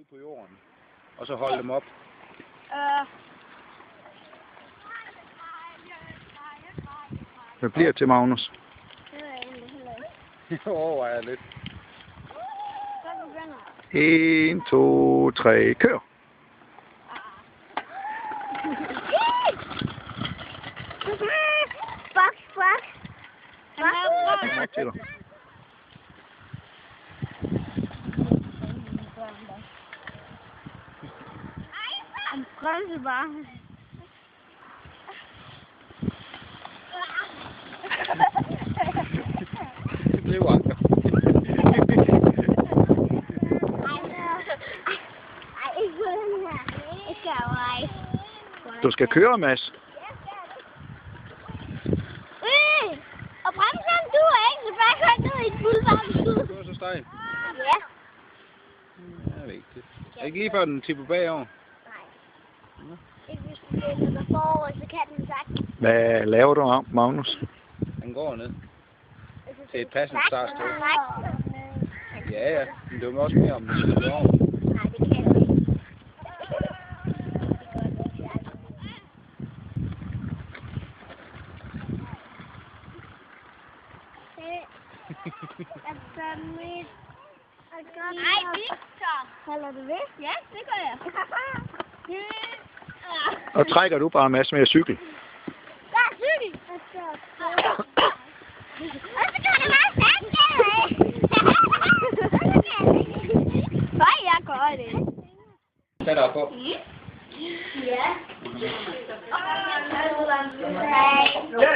ude på jorden, og så holde dem op. Hvad bliver til, Magnus? Det ved jeg egentlig heller ikke. Det overvejer jeg lidt. Så begynder 1, 2, 3, kør! Box, box. Nok til dig. Han bremser bare. Det blev Anker. Du skal køre, Mads. Og bremsen, du er ikke, så bare kører ned i et fuldvarmt. Det var så stejl. Ja. Jeg ved ikke det. Er ikke lige før den tipper bagover? Nej. Ikke hvis du bliver forover, så kan den sagt. Hvad laver du, Magnus? Den går ned. Til et passende startsted. Ja, ja. Men det var også mere om den skal over. Nej, det kan jeg ikke. Nej, Victor! Holder du ved? Ja, det gør jeg. Og trækker du bare, Mads, med at cykle? Der er cykel! Og så gør det bare fast, nej, jeg gør det. Tag dig på. Ja. Ja!